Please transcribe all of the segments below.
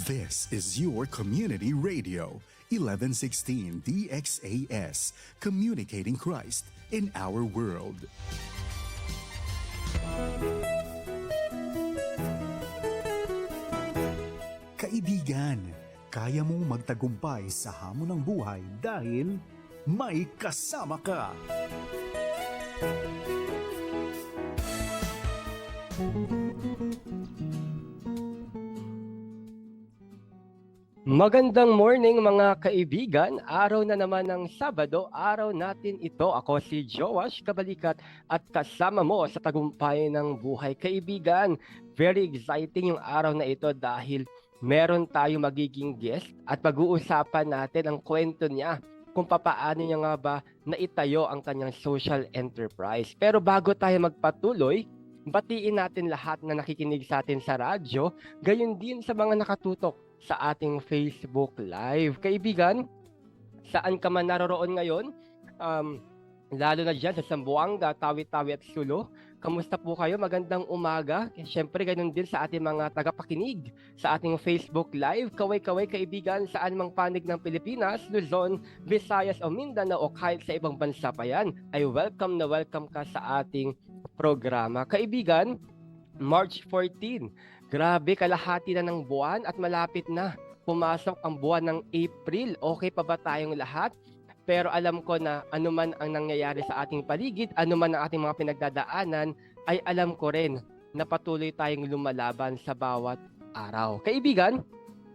This is your community radio, 1116 DXAS, communicating Christ in our world. Kaibigan, kaya mong magtagumpay sa hamon ng buhay dahil may kasama ka. Magandang morning mga kaibigan, araw na naman ng Sabado, araw natin ito. Ako si Joash Kabalikat at kasama mo sa tagumpay ng buhay. Kaibigan, very exciting yung araw na ito dahil meron tayo magiging guest at pag-uusapan natin ang kwento niya kung papaano niya nga ba naitayo ang kanyang social enterprise. Pero bago tayo magpatuloy, batiin natin lahat na nakikinig sa atin sa radyo, gayon din sa mga nakatutok sa ating Facebook Live. Kaibigan, saan ka man naroroon ngayon, lalo na dyan sa Zamboanga, Tawi-Tawi at Sulu, kamusta po kayo? Magandang umaga. Siyempre, ganun din sa ating mga tagapakinig sa ating Facebook Live. Kaway-kaway kaibigan, saan mang panig ng Pilipinas, Luzon, Visayas o Mindanao o kahit sa ibang bansa pa yan, ay welcome na welcome ka sa ating programa. Kaibigan, March 14, grabe, kalahati na ng buwan at malapit na pumasok ang buwan ng April. Okay pa ba tayong lahat? Pero alam ko na anuman ang nangyayari sa ating paligid, anuman ang ating mga pinagdadaanan, ay alam ko rin na patuloy tayong lumalaban sa bawat araw. Kaibigan,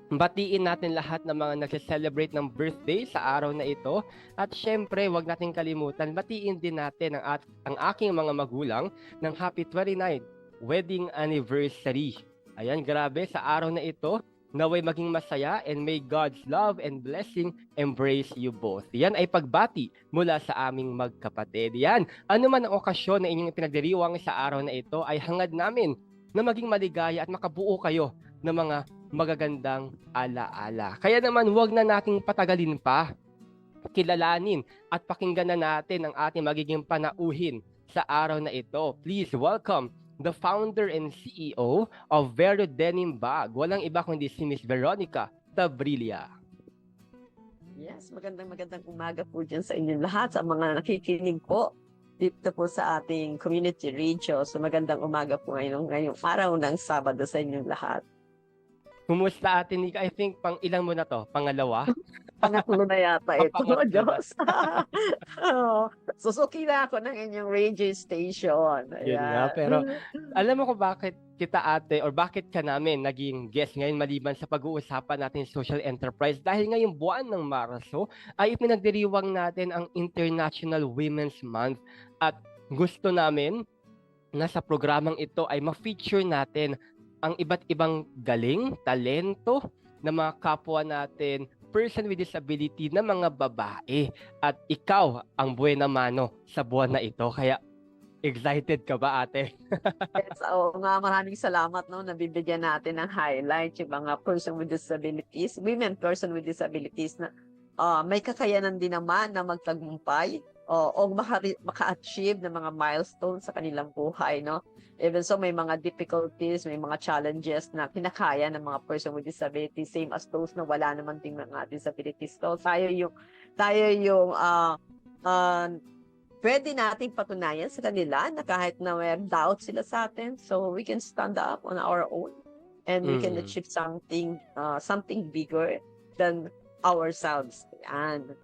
batiin natin lahat ng mga nagse-celebrate ng birthday sa araw na ito. At syempre, wag natin kalimutan, batiin din natin ang aking mga magulang ng happy 29th wedding anniversary. Ayan, grabe, sa araw na ito, naway maging masaya and may God's love and blessing embrace you both. Yan ay pagbati mula sa aming magkapatid. Yan, ano man ang okasyon na inyong pinagdiriwang sa araw na ito ay hangad namin na maging maligaya at makabuo kayo ng mga magagandang alaala. Kaya naman, huwag na nating patagalin pa. Kilalanin at pakinggan na natin ang ating magiging panauhin sa araw na ito. Please welcome the founder and CEO of Vero Denim Bag. Walang iba kundi si Miss Veronica Tabrilla. Yes, magandang umaga po dyan sa inyong lahat, sa mga nakikinig po dito po sa ating community radio. So magandang umaga po ngayong araw ng Sabado sa inyong lahat. Kumusta atin, Nika? I think pang ilang mo na to? Pangalawa? Pangatlo na yata ito, Diyos. Susuki na ako ng inyong radio station. Yun nga, pero alam mo kung bakit kita ate or bakit ka namin naging guest ngayon maliban sa pag-uusapan natin social enterprise? Dahil ngayong buwan ng Marso ay ipinagdiriwang natin ang International Women's Month at gusto namin na sa programang ito ay ma-feature natin ang iba't ibang galing, talento ng mga kapwa natin, person with disability na mga babae. At ikaw ang buena mano sa buwan na ito. Kaya excited ka ba, ate? Yes, maraming salamat no, nabibigyan natin ng highlight yung mga person with disabilities, women person with disabilities na may kakayanan din naman na magtagumpay o maka-achieve ng mga milestones sa kanilang buhay, no? Even so, may mga difficulties, may mga challenges na kinakaya ng mga person with disabilities, same as those na wala naman ding mga disabilities. So, tayo yung pwede nating patunayan sa kanila na kahit na may doubt sila sa atin, so we can stand up on our own and we can achieve something bigger than ourselves. Yan.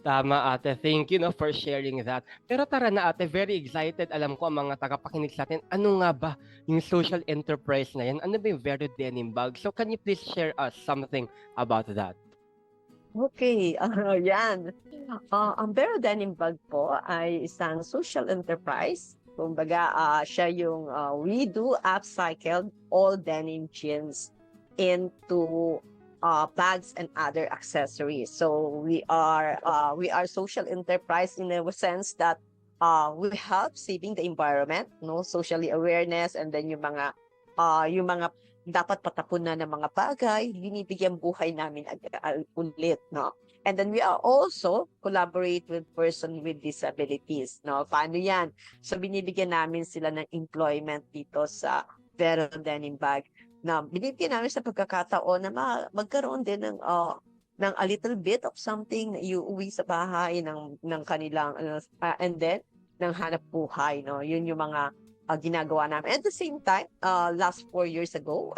Tama, ate. Thank you for sharing that. Pero tara na, ate. Very excited. Alam ko ang mga tagapakinig sa atin. Ano nga ba yung social enterprise na yan? Ano ba yung Vero Denim Bag? So can you please share us something about that? Okay, yan. Ang Vero Denim Bag po ay isang social enterprise. Kumbaga, siya yung we do upcycled all denim jeans into bags and other accessories. So we are social enterprise in a sense that we help saving the environment, no, socially awareness, and then yung mga dapat patapunan ng mga bagay, binibigyan buhay namin ulit, no. And then we are also collaborate with person with disabilities, no. Paano yan? So binibigyan namin sila ng employment dito sa Vero Denim Bag. na binibigyan namin sa pagkakataon na magkaroon din ng a little bit of something na iuwi sa bahay ng kanilang and then ng hanap buhay, no? Yun yung mga ginagawa namin. At the same time, last 4 years ago,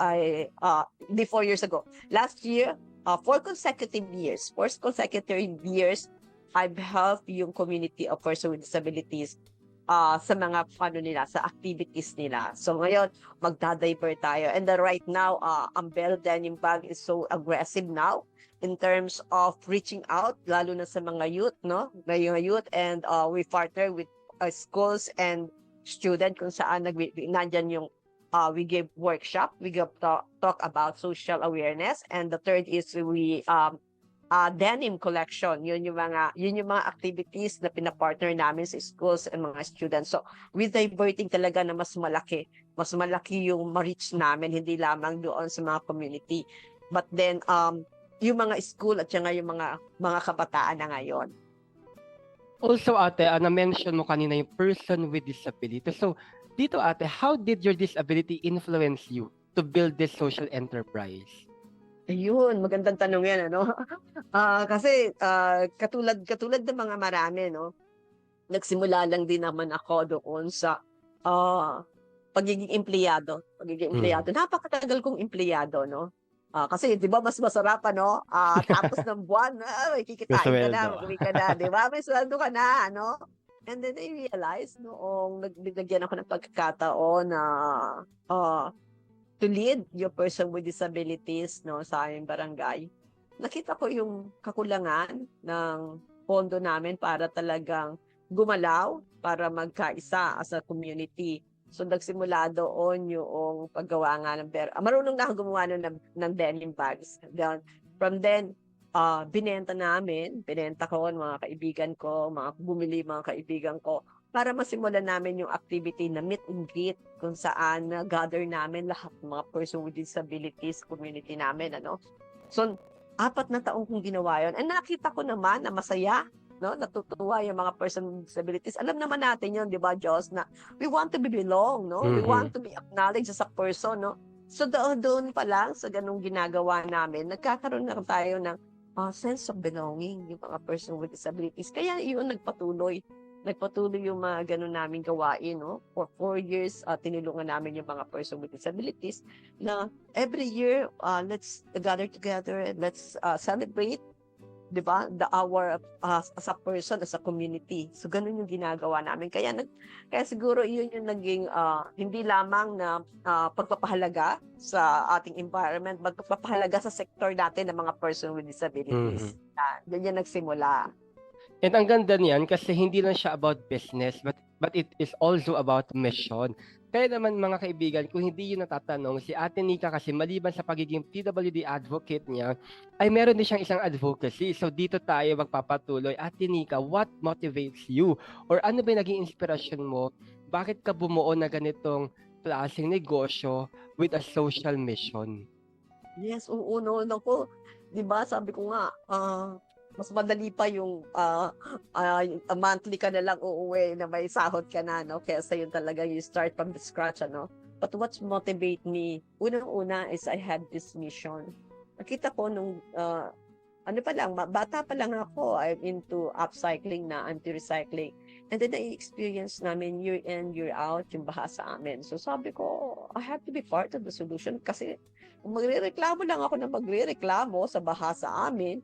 last year, 4 consecutive years, I've helped yung community of persons with disabilities sa mga sa activities nila. So ngayon, magdadiver tayo. And then right now, Ambero Denim Bag is so aggressive now in terms of reaching out, lalo na sa mga youth, no? Mga youth, and we partner with schools and student kung saan nandyan yung we give workshop, we give talk about social awareness, and the third is we denim collection. Yun yung mga activities na pinapartner namin sa schools and mga students. So with diverting talaga na mas malaki yung ma-reach namin, hindi lamang doon sa mga community, but then yung mga school at yung mga kabataan na ngayon. Also, ate, na-mention mo kanina yung person with disability. So, dito, ate, how did your disability influence you to build this social enterprise? Ayun, magandang tanong yan, ano? Kasi katulad ng mga marami, no? Nagsimula lang din naman ako doon sa pagiging empleyado. Napakatagal kong empleyado, no? Kasi 'di ba mas masarap ano, tapos ng buwan, may kikitain ka na, uwi ka na, 'di ba? May sweldo ka na, ano? And then I realized noong nagbigyan ako ng pagkakataon na to lead yung person with disabilities, no, sa aming barangay. Nakita ko yung kakulangan ng pondo namin para talagang gumalaw, para magkaisa as a community. So nagsimula doon yung paggawa nga ng marunong na ako gumawa ng denim bags. From then, binenta ko mga kaibigan ko, bumili mga kaibigan ko, para masimulan namin yung activity na meet and greet, kung saan gather namin lahat ng mga person with disabilities community namin, ano. So 4 na taong kong ginawa yun. And nakita ko naman na masaya, no, natutuwa yung mga person with disabilities. Alam naman natin yun, di ba, Diyos, na we want to belong, no? We want to be acknowledged as a person, no? So doon pa lang sa ganung ginagawa namin, nagkakaroon na tayo ng sense of belonging, yung mga person with disabilities. Kaya yun nagpatuloy yung mga ganun namin gawain, no? For 4 years, tinulungan namin yung mga person with disabilities na every year, let's gather together, let's celebrate, di ba, the hour as a person, as a community. So ganun yung ginagawa namin. Kaya siguro yun yung naging hindi lamang na pagpapahalaga sa ating environment, pagpapahalaga sa sector natin ng mga person with disabilities. Yan yung nagsimula. And ang ganda niyan kasi hindi lang siya about business, but it is also about mission. Kaya naman mga kaibigan, kung hindi yun natatanong, si Ate Nika kasi maliban sa pagiging PWD advocate niya, ay meron din siyang isang advocacy. So dito tayo magpapatuloy. Ate Nika, what motivates you? Or ano ba yung naging inspirasyon mo? Bakit ka bumuo na ganitong klaseng negosyo with a social mission? Yes, oo, no, ko. Di ba, sabi ko nga, mas madali pa yung monthly ka na lang uuwi na may sahod ka na, no? Kesa yun talaga you start from the scratch, ano? But what motivate me, unang-una is I had this mission. Nakita ko nung, bata pa lang ako, I'm into upcycling na, anti-recycling. And then I-experience namin year in, year out, yung baha sa amin. So sabi ko, I have to be part of the solution kasi kung magre-reklamo lang ako na magre-reklamo sa baha sa amin,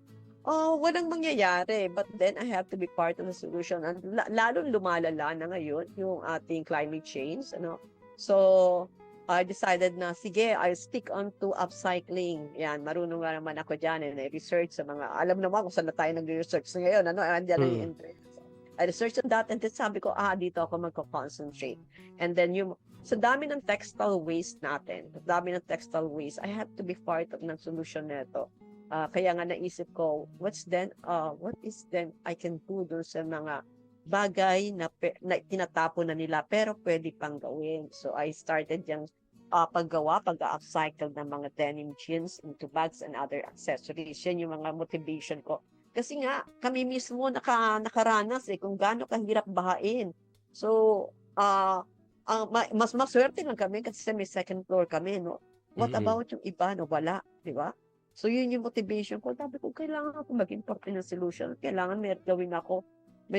walang mangyayari. But then, I have to be part of the solution. And lalong lumalala na ngayon yung ating climate change. Ano? So, I decided na, sige, I'll stick on to upcycling. Yan, marunong nga naman ako dyan. And I research sa mga, alam naman kung saan na tayo nag-research ngayon. Ano? Andiyan ang interest. I researched on that and then sabi ko, dito ako magko-concentrate. And then sa dami ng textile waste natin, I have to be part of ng solution nito. Kaya nga naisip ko, what is then I can do doon sa mga bagay na tinatapon na nila pero pwede pang gawin. So I started yung pag-upcycle ng mga denim jeans into bags and other accessories. Yan yung mga motivation ko. Kasi nga, kami mismo nakaranas kung gaano kahirap bahain. So, mas maswerte lang kami kasi may second floor kami, no? What Mm-mm. about yung iba na wala, di ba? So yun yung motivation ko. Sabi ko, kailangan ako maging parte ng solution. Kailangan may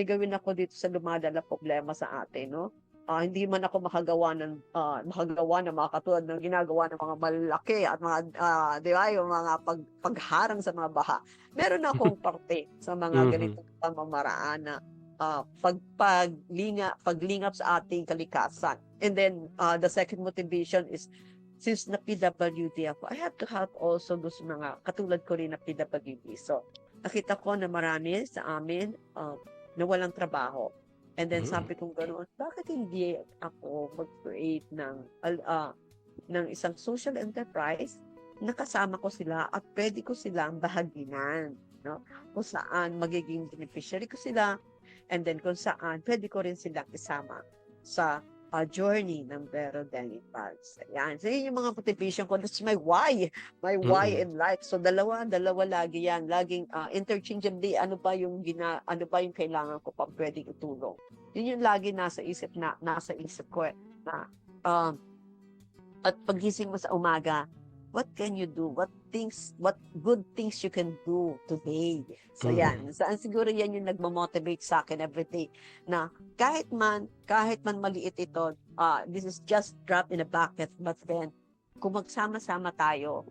gawin ako dito sa lumadala problema sa atin, no? Hindi man ako makagawa ng mga katulad ng ginagawa ng mga malaki at mga, di ba, yung mga pagharang sa mga baha. Meron akong parte sa mga Mhm. ganitong pamamaraan na paglingap sa ating kalikasan. And then, the second motivation is, since na PWD ako, I have to help also those mga katulad ko rin na PWD. So, nakita ko na marami sa amin na walang trabaho. And then Mm. sabi kong ganoon, bakit hindi ako mag-create ng isang social enterprise na kasama ko sila at pwede ko silang bahaginan, no? Kung saan magiging beneficiary ko sila, and then kung saan pwede ko rin silang isama sa journey ng Vero Denny Pals. Ayan. So, yun yung mga motivation ko. That's my why. My why Mm. in life. So, dalawa lagi yan. Laging interchangeably, ano pa yung kailangan ko pa pwedeng itulong. Yun yung lagi nasa isip ko eh. Na, at pagising mo sa umaga, what can you do? What good things you can do today? So yan, siguro yan yung nagmo-motivate sa akin every day na kahit man maliit ito, this is just drop in a bucket, but then kung magsama-sama tayo,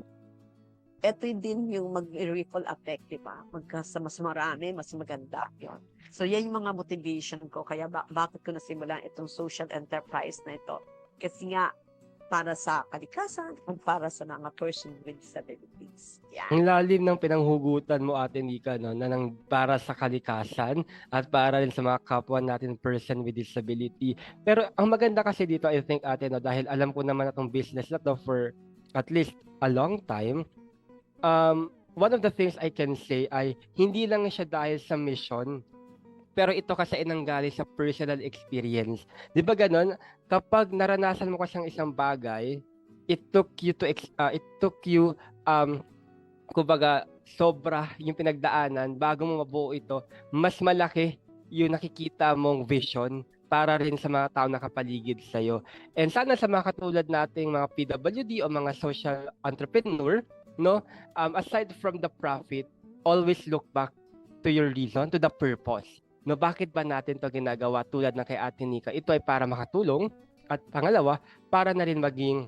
ito din yung mag-ripple effect, di ba? Mas marami, mas maganda yun. So yan yung mga motivation ko, kaya bakit ko nasimulan itong social enterprise na ito? Kasi nga, para sa kalikasan at para sa mga person with disabilities. Ang Yan. lalim ng pinanghugutan mo, Ate Nika, no, na para sa kalikasan at para rin sa mga kapwa natin person with disability. Pero ang maganda kasi dito, I think, Ate, no, dahil alam ko naman itong business na to for at least a long time, one of the things I can say ay hindi lang siya dahil sa mission, pero ito kasi ay nanggaling sa personal experience. Di ba ganon? Kapag naranasan mo kasi ang isang bagay, it took you kumbaga sobra yung pinagdaanan bago mo mabuo ito, mas malaki yung nakikita mong vision para rin sa mga tao nakapaligid sa'yo. And sana sa mga katulad nating mga PWD o mga social entrepreneur, no, aside from the profit, always look back to your reason, to the purpose. No, bakit ba natin 'to ginagawa tulad ng kay Ate Nika? Ito ay para makatulong at pangalawa, para na rin maging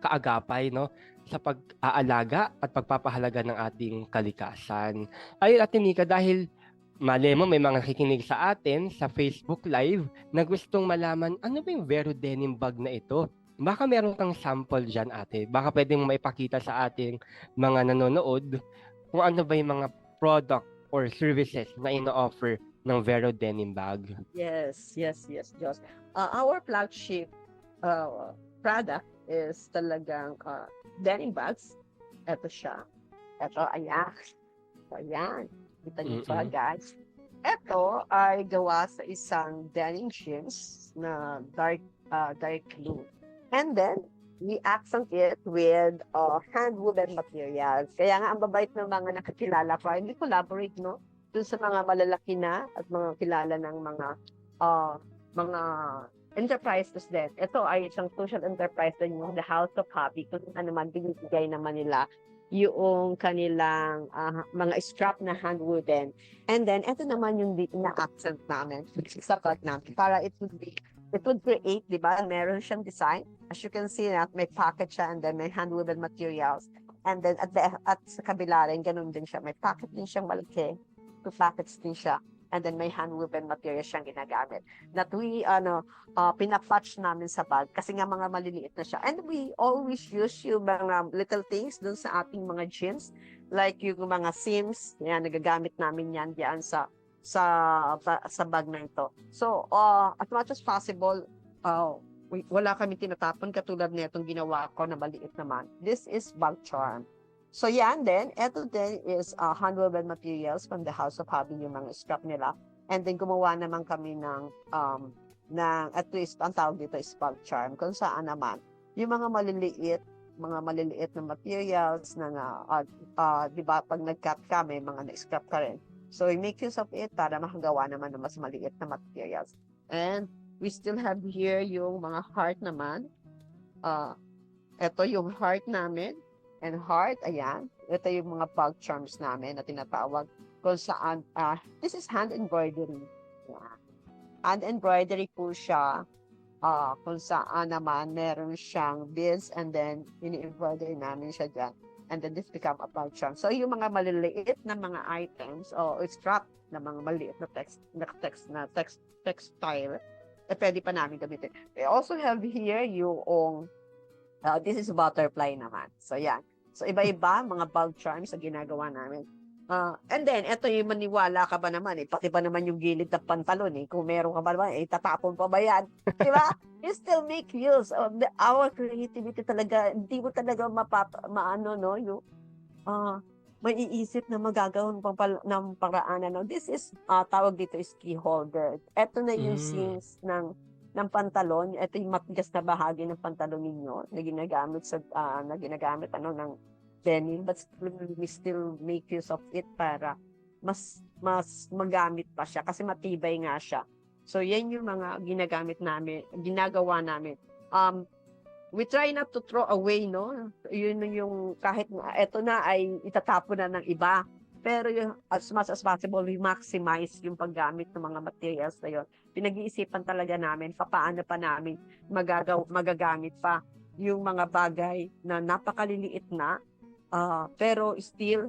kaagapay, no, sa pag-aalaga at pagpapahalaga ng ating kalikasan. Ayun, Ate Nika, dahil mali mo may mga nakikinig sa atin sa Facebook Live na gustong malaman ano ba yung Vero Denim Bag na ito. Baka meron kang sample dyan, Ate. Baka pwede mo maipakita sa ating mga nanonood kung ano ba yung mga product or services na ino-offer ng Vero Denim Bag. Yes, Josh. Our flagship product is talagang denim bags. Ito siya. Ito, ayan. So, ayan. Kita niyo ba, guys? Ito ay gawa sa isang denim jeans na dark blue. And then, we accent it with hand woven materials. Kaya nga, ang babait ng mga nakakilala ko, hindi collaborate, no? Doon sa mga malalaki na at mga kilala ng mga enterprises din. Ito ay isang social enterprise din yung The House of Hobby. Kung ano man, binibigay naman nila yung kanilang mga strap na hand woven. And then, ito naman yung na-accent namin, sa cut namin, para it would create, di ba? Meron siyang design. As you can see, may pocket siya and then may hand-woven materials. And then at sa kabila rin, ganun din siya. May pocket din siyang malaki. 2 pockets din siya. And then may hand-woven materials siyang ginagamit. That we, pinapatch namin sa bag kasi nga mga maliliit na siya. And we always use yung mga little things dun sa ating mga jeans. Like yung mga seams, yan, nagagamit namin yan diyan sa bag na ito. So, as much as possible, wala kami tinatapon katulad na itong ginawa ko na maliit naman. This is bag charm. So, yan din. Ito din is hand-woven materials from the House of Hobby, yung mga scrap nila. And then, gumawa naman kami ng at least, ang tawag dito is bag charm. Kung saan naman, yung mga maliliit na materials na di ba, pag nag-cut ka, may mga na-scrap ka rin. So, we make use of it para makagawa naman ng mas maliit na materials. And we still have here yung mga heart naman. ito yung heart namin. And heart, ayan. Ito yung mga bug charms namin na tinatawag kung saan, this is hand embroidery. Yan. Hand embroidery po siya, kung saan naman meron siyang beads and then ini-embroidery namin siya dyan. And then this become a bug charm. So yung mga maliliit na mga items o scrap na mga maliit na textile, pwede pa namin gamitin. We also have here yung this is butterfly naman. So, yan. So, iba-iba, mga bug charms na ginagawa namin. And then, ito yung maniwala ka ba naman, pati ba naman yung gilid ng pantalon, kung meron ka ba naman, tatapon pa ba yan? Di ba? You still make use of our creativity talaga. Hindi mo talaga maiisip na magagawin ng paraan. This is, tawag dito is key holder. Ito na yung seams ng pantalon. Ito yung matigas na bahagi ng pantalon ninyo na ginagamit ng denim, but we still make use of it para mas magamit pa siya kasi matibay nga siya. So yan yung mga ginagawa namin. We try not to throw away, no? Yun yung kahit ito na ay itatapon na ng iba. Pero yung, as much as possible, we maximize yung paggamit ng mga materials na yun. Pinag-iisipan talaga namin, paano pa namin magagamit pa yung mga bagay na napakaliliit na, pero still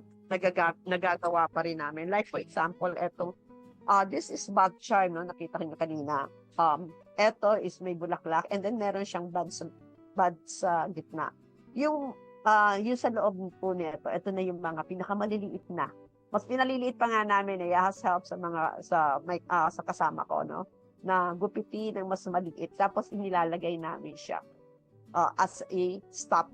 nagagawa pa rin namin. Like for example, this is bag charm, no? Nakita ko nyo kanina. Ito is may bulaklak and then meron siyang bud sa gitna. Yung sa loob po nito, ito na yung mga pinakamaliliit na. Mas pinaliliit pa nga namin has help sa kasama ko, no? Na gupitin ng mas maliit. Tapos inilalagay namin siya as a stop.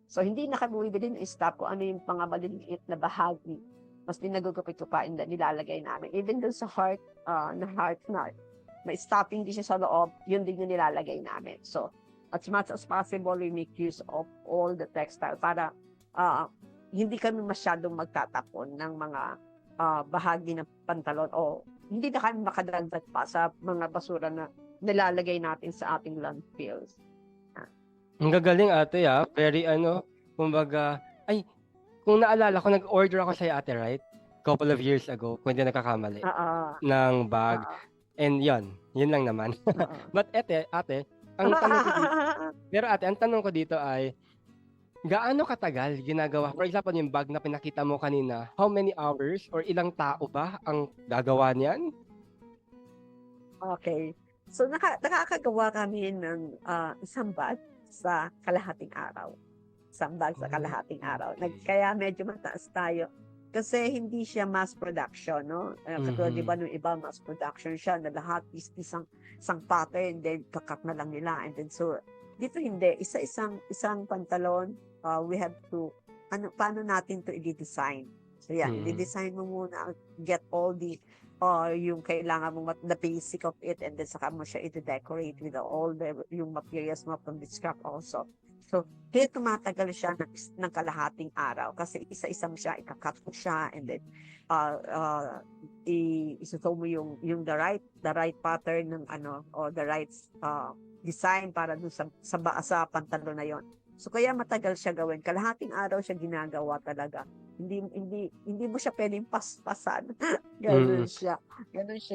So hindi na kami bibili ng stop kung ano yung mga maliliit na bahagi. Mas dinagugupit ko pa nilalagay namin. Even dun sa heart na may stopping din siya sa loob, yun din yung nilalagay namin. So as much as possible, we make use of all the textile para hindi kami masyadong magtatapon ng mga bahagi ng pantalon o hindi na kami makadagdag pa sa mga basura na nilalagay natin sa ating landfills. Ang gagaling ate very kumbaga, kung naalala ko, nag-order ako sa'yo ate, right? Couple of years ago, kung hindi nagkakamali, ng bag. And yun lang naman. But ate, ang tanong ko dito, ang tanong ko dito ay, gaano katagal ginagawa? For example, yung bag na pinakita mo kanina, how many hours or ilang tao ba ang gagawa niyan? Okay. So, nakakagawa kami ng isang bag sa kalahating araw. Kaya medyo mataas tayo. Kasi hindi siya mass production, no? Katulad diba nung iba, mass production siya na lahat is isang pattern, then kakat na lang nila. And then so, dito hindi. Isang pantalon, we have to, paano natin to i-design? So yan, i-design mo muna, get all the, yung kailangan mo, the basic of it, and then saka mo siya i-decorate with all yung materials mo from the scrap also. So, kaya tumatagal siya ng kalahating araw kasi isa-isa mo siya, ikakat mo siya, and then isuto mo yung the right pattern ng or the right design para dun sa pantalon na yon. So kaya matagal siya gawin. Kalahating araw siya ginagawa talaga. Hindi mo siya pwedeng paspasan. Ganun siya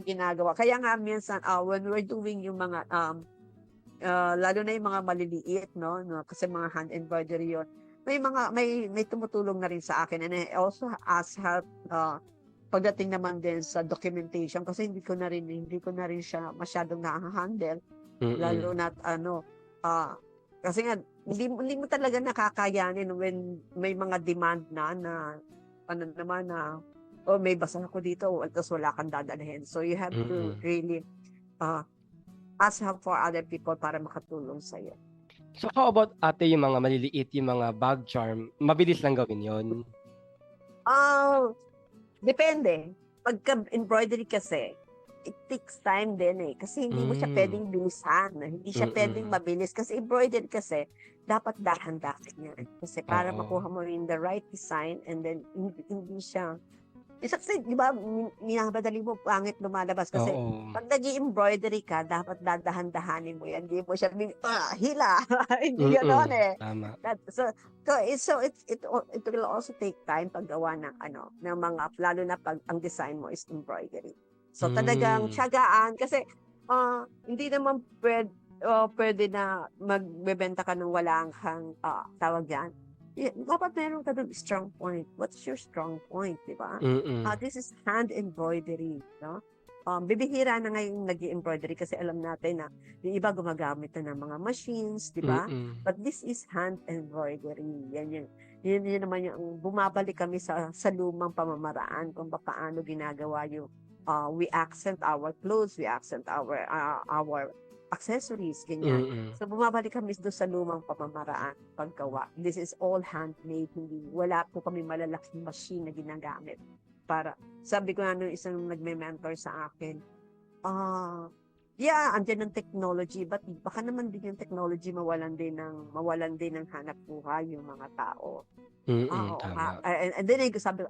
ginagawa. Kaya nga minsan when we're doing yung mga lalo na yung mga maliliit, no, kasi mga hand embroidery yon, may tumutulong na rin sa akin, and I also ask help pagdating naman din sa documentation kasi hindi ko na rin siya masyadong na-handle, lalo na kasi nga hindi mo talaga nakakayanin when may mga demand na may basa ako dito tapos wala kang dadalhin, so you have to really ask help for other people para makatulong sa iyo. So how about ate yung mga maliliit, yung mga bag charm, mabilis lang gawin yon? Depende. Pagka-embroidery kasi, it takes time din kasi hindi mo siya pwedeng bilisan, hindi siya pwedeng mabilis kasi embroidery kasi dapat dahan-dahan yan kasi para makuha mo rin the right design, and then hindi siya Isa kasi, di ba, minabadali mo, pangit lumalabas. Kasi, Oo. pag nag-embroidery ka, dapat dadahan-dahanin mo yan. Hindi mo siya, hila. Hindi gano'n eh. Tama. It will also take time paggawa ng, ng mga, lalo na pag ang design mo is embroidery. So, talagang tiyagaan. Kasi, hindi naman pwede na magbebenta ka ng walang kang, tawag yan. Dapat meron ka doon strong point. What's your strong point, di ba? This is hand embroidery, no? Bibihira na ngayon nag-embroidery kasi alam natin na yung iba gumagamit na ng mga machines, di ba? But this is hand embroidery. Yan naman yung bumabalik kami sa lumang pamamaraan kung paano ginagawa yung we accent our clothes, we accent our accessories, ganyan. So, bumabalik kami doon sa lumang pamamaraan paggawa. This is all handmade. Wala po kami malalaking machine na ginagamit. Para, sabi ko nga nung isang nagme-mentor sa akin, andyan ng technology, but baka naman din yung technology mawalan din ng hanap buhay yung mga tao. Tama. And then, sabi ko,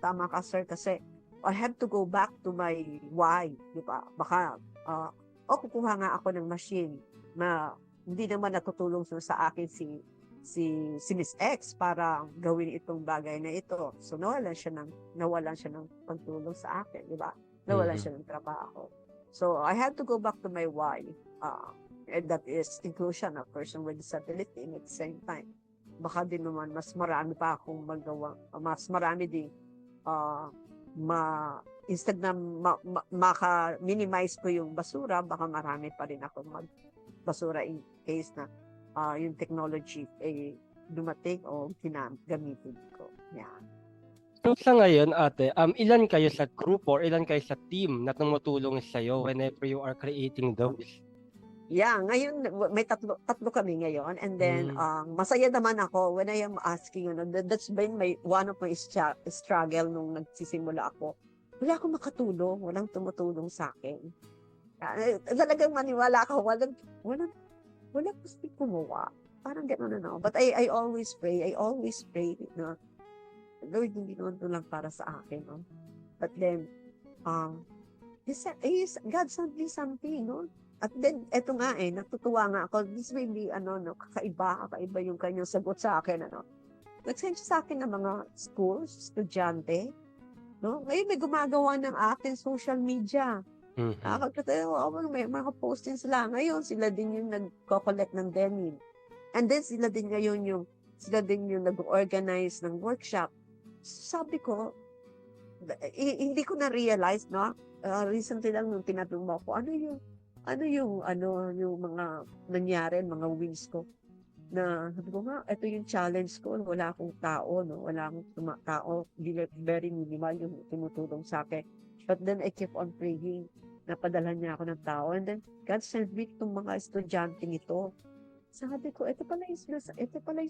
tama ka, sir, kasi I have to go back to my why, di ba? Baka, kukuha nga ako ng machine na hindi naman natutulong sa akin si Miss X para gawin itong bagay na ito. So, nawalan siya ng pagtulong sa akin, di ba? Nawalan siya ng trabaho. So, I had to go back to my why. And that is inclusion of person with disability at the same time. Baka din naman, mas marami pa akong magawa. Mas marami din instead na maka-minimize ko yung basura, baka marami pa rin ako magbasura in case na yung technology dumating o gamitin ko. Yeah. So sa ngayon, ate, ilan kayo sa group or ilan kayo sa team na tumutulong sa'yo whenever you are creating those? Yeah, ngayon may tatlo kami ngayon, and then masaya naman ako when I am asking, that's been one of my struggle nung nagsisimula ako. Wala akong makatulong, walang tumutulong sa akin. Talagang maniwala ako, walang gusto gumawa. Parang gano'n. But I always pray, no? Lord, hindi naman ito lang para sa akin, no? But then, God sent me something, no? At then, eto nga natutuwa nga ako. This may be, kakaiba yung kanyang sagot sa akin, Nag-send siya sa akin ng mga schools, estudyante, no? Ngayon may gumagawa ng akin social media. May mga postings sila. Ngayon, sila din yung nag-collect ng denim. And then, sila din yung nag-organize ng workshop. Sabi ko, hindi ko na-realize, no? Recently lang nung tinatanong mo ko, ano yung mga nangyari, mga wins ko. Na sabi ko nga, ito yung challenge ko, wala akong tao, no? Wala akong tao, very minimal yung tumutulong sa akin. But then I keep on praying, napadala niya ako ng tao, and then God sent me itong mga estudyante ito. Sabi ko, ito pala yung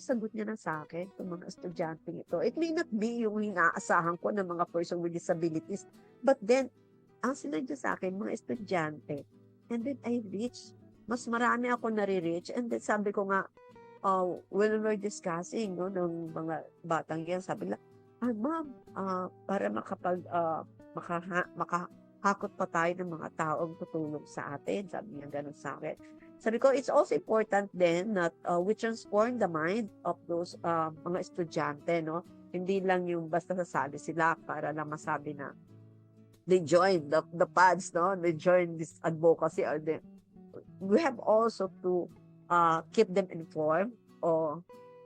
sagot niya na sa akin, itong mga estudyante ito. It may not be yung inaasahan ko ng mga person with disabilities, but then, ang sinadya sa akin, mga estudyante, and then I reach, mas marami ako nare-reach, and then sabi ko nga, when we were discussing, no, ng mga batang yan, sabi nila, ma'am, para makahakot pa tayo ng mga taong tutulong sa atin, sabi niya ganun sa akin. Sabi ko, it's also important then that we transform the mind of those mga estudyante, no? Hindi lang yung basta sasali sila para lang masabi na they join the pods, no? They join this advocacy, or we have also to keep them informed, o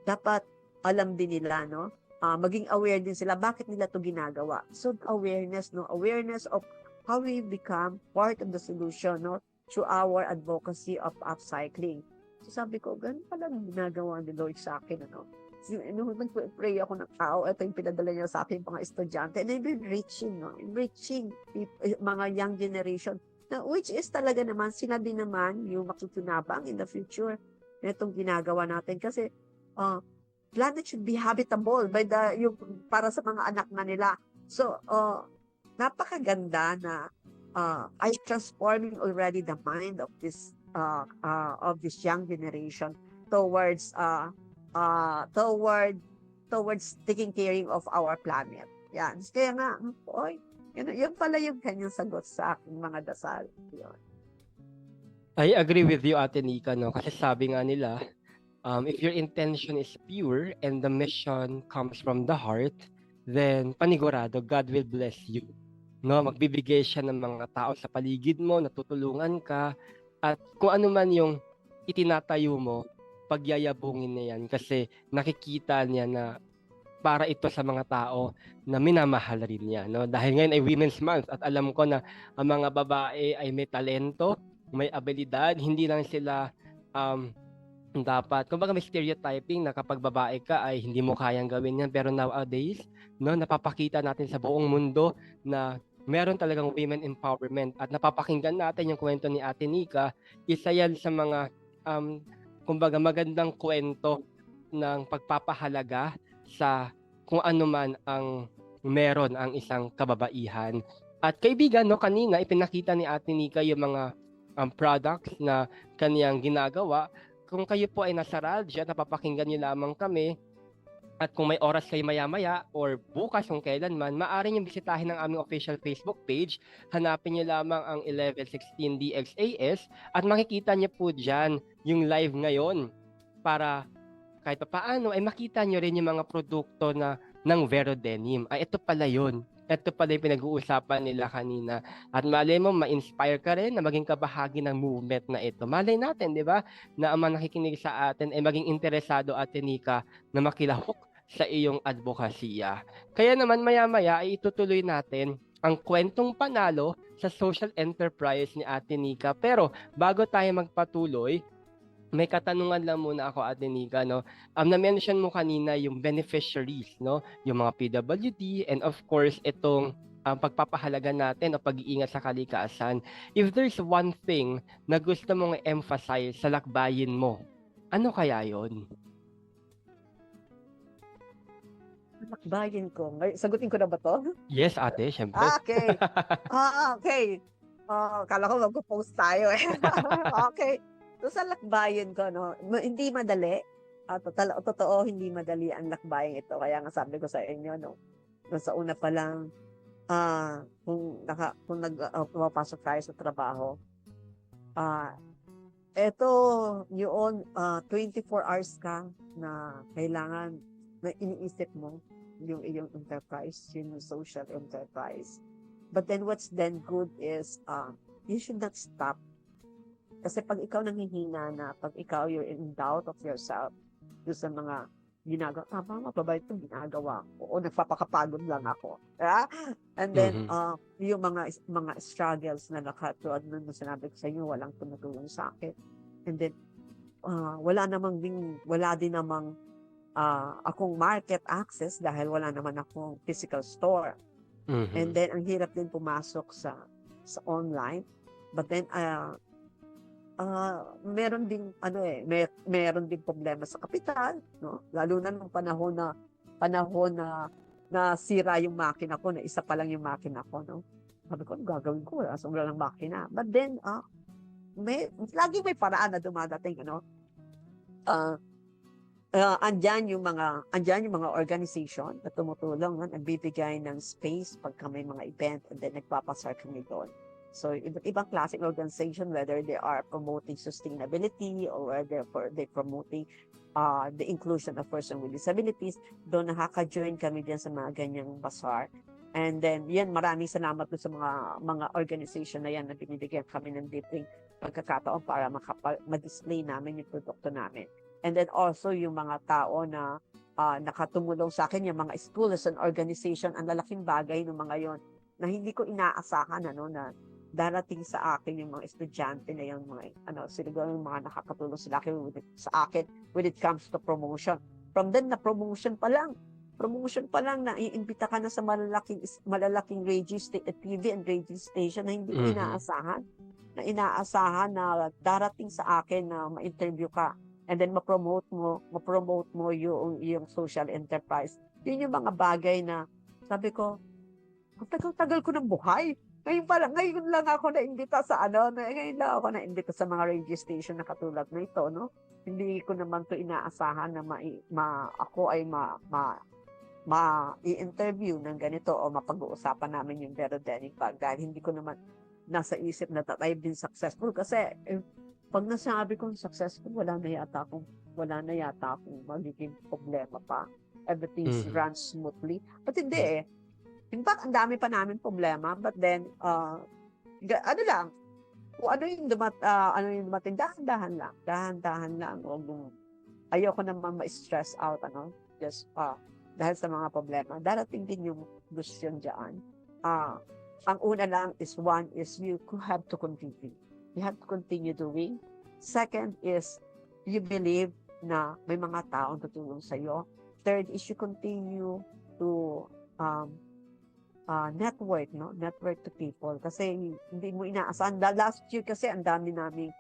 dapat alam din nila, no? Maging aware din sila bakit nila to ginagawa. So awareness of how we become part of the solution, no? Through our advocacy of upcycling. So sabi ko, ganun pala ginagawa ni Lord sa akin, nung nag-pray ako ng tao, ito yung pinadala niya sa akin mga estudyante, and I've been reaching mga young generation, which is talaga naman, sila din naman yung makikinabang in the future na itong ginagawa natin. Kasi, planet should be habitable yung para sa mga anak na nila. So, napakaganda na I'm transforming already the mind of this young generation towards taking care of our planet. Yan. Kaya nga, oy, yun pala yung kanyang sagot sa aking mga dasal. Yun. I agree with you, Ate Nika, no? Kasi sabi nga nila, if your intention is pure and the mission comes from the heart, then panigurado, God will bless you. No, magbibigay siya ng mga tao sa paligid mo, natutulungan ka, at kung ano man yung itinatayo mo, pagyayabungin niya yan kasi nakikita niya na para ito sa mga tao na minamahal rin niya, no? Dahil ngayon ay Women's Month at alam ko na ang mga babae ay may talento, may abilidad, hindi lang sila dapat, kumbaga may stereotyping na kapag babae ka ay hindi mo kayang gawin yan. Pero nowadays, no, napapakita natin sa buong mundo na meron talagang women empowerment at napapakinggan natin yung kwento ni Ate Nika. Isa yan sa mga, kumbaga magandang kwento ng pagpapahalaga sa kung ano man ang meron ang isang kababaihan. At kaibigan, no, kanina ipinakita ni Ate Nika yung mga products na kaniyang ginagawa. Kung kayo po ay nasa radyo at napapakinggan niyo lamang kami, at kung may oras kayo maya-maya or bukas kung kailanman, maaari niyong bisitahin ang aming official Facebook page. Hanapin niyo lamang ang 1116 DXAS at makikita niyo po dyan yung live ngayon para kahit paano ay makita niyo rin yung mga produkto na ng Vero Denim. Ay, ito pala yun. Ito pala yung pinag-uusapan nila kanina. At malay mo, ma-inspire ka rin na maging kabahagi ng movement na ito. Malay natin, di ba? Na ang mga nakikinig sa atin ay maging interesado, Ate Nika, na makilahok sa iyong advokasya. Kaya naman maya-maya ay itutuloy natin ang kwentong panalo sa social enterprise ni Ate Nika. Pero bago tayo magpatuloy, may katanungan lang muna ako, Ate Nika, no? Na-mention mo kanina yung beneficiaries, no? Yung mga PWD and of course itong pagpapahalaga natin o pag-iingat sa kalikasan. If there's one thing na gusto mong emphasize sa lakbayin mo, ano kaya yon? Lakbayin ko. Sagutin ko na ba to? Yes, ate, syempre. Okay. Okay. Kala ko mag-post tayo eh. Okay. So sa lakbayin ko, no, hindi madali. Totoo, hindi madali ang lakbayin ito. Kaya nga sabi ko sa inyo, no, sa una pa lang, kung pumapasok tayo sa trabaho, ito, yun, 24 hours ka na kailangan na iniisip mo yung iyong enterprise, yung social enterprise. But then what's then good is, you should not stop. Kasi pag ikaw nanghihina na, pag ikaw you're in doubt of yourself, doon sa mga ginagawa, mababait itong ginagawa ko, o nagpapakapagod lang ako. Yeah? And then, yung mga struggles na nakatulad nun sinabi ko sa inyo, walang tumutulong sa akin. And then, wala din namang akong market access dahil wala naman akong physical store. And then, ang hirap din pumasok sa online. But then, meron ding meron ding problema sa kapital, no? Lalo na nung panahon na sira yung makina ko, na isa pa lang yung makina ko, no? Sabi ko, ano gagawin ko? Wala lang makina. But then, lagi may paraan na dumadating, ano? Andyan yung mga organization na tumutulong, na nagbibigay ng space pagka may mga event, and then nagpapasar kami doon. So, ibang klaseng organization, whether they are promoting sustainability or whether they're promoting the inclusion of persons with disabilities, doon nakaka-join kami diyan sa mga ganyang bazaar. And then, yan, maraming salamat doon sa mga organization na yan na binibigyan kami ng libreng pagkakataon para ma-display namin yung produkto namin. And then also, yung mga tao na nakatumulong sa akin, yung mga schools and organization, ang lalaking bagay ng mga yon na hindi ko inaasahan, na darating sa akin yung mga estudyante na yung mga siguro yung mga nakakatulong sa akin when it comes to promotion. From then na promotion pa lang na iimbita ka na sa malalaking TV and radio station na hindi ko inaasahan na darating sa akin na ma-interview ka and then ma-promote mo yung social enterprise. Yun yung mga bagay na sabi ko, ang tagal ko ng buhay. Ngayon lang ako na-imbita sa mga radio station na katulad na ito, no? Hindi ko naman to inaasahan na ako ay ma-i-interview ng ganito o mapag-uusapan namin yung Vero Denim Bag dahil hindi ko naman nasa isip na I've been successful kasi pag nasabi kong successful, wala na yata akong magiging problema pa. Everything runs smoothly. But hindi eh. In fact, ang dami pa namin problema. But then, ano lang, kung ano yung dumating, dahan-dahan lang. Ayoko naman ma-stress out, just dahil sa mga problema. Darating din yung lusyon dyan. Ang una lang is you have to continue. You have to continue doing. Second is, you believe na may mga taong tutulong sa'yo. Third is you continue to network, network to people. Kasi hindi mo inaasahan. Last year kasi ang dami namin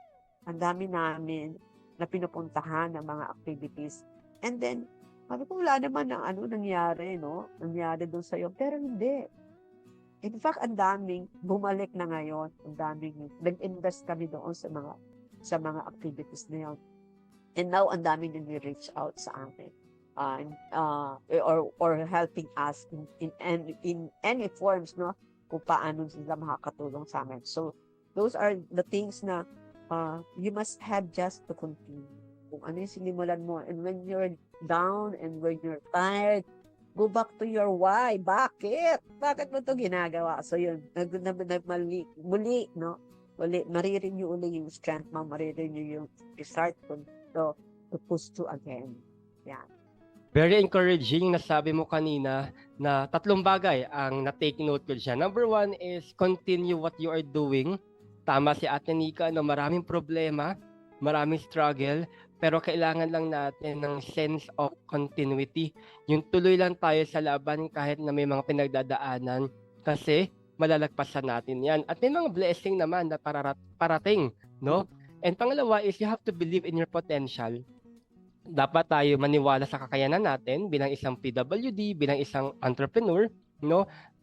na pinupuntahan ng mga activities. And then, sabi ko, wala naman ng nangyari, nangyari doon sa'yo. Pero hindi. In fact, ang daming bumalik na ngayon. Ang daming nag-invest kami doon sa mga activities na yun. And now, ang daming nag-reach out sa amin. Or helping us in any forms, kung paano sila makakatulong sa amin. So, those are the things na you must have just to continue. Kung ano yung sinimulan mo. And when you're down and when you're tired, go back to your why. Bakit? Bakit mo ito ginagawa? So, yun, muli, marirenew uli yung strength mo, marirenew yung start to push to again. Yan. Very encouraging na sabi mo kanina na 3 bagay ang na-take note ko dyan. Number 1 is continue what you are doing. Tama si Ate Nika na maraming problema, maraming struggle, pero kailangan lang natin ng sense of continuity. Yung tuloy lang tayo sa laban kahit na may mga pinagdadaanan kasi malalagpasan natin yan. At may mga blessing naman na parating, And pangalawa is you have to believe in your potential. Dapat tayo maniwala sa kakayanan natin bilang isang PWD, bilang isang entrepreneur,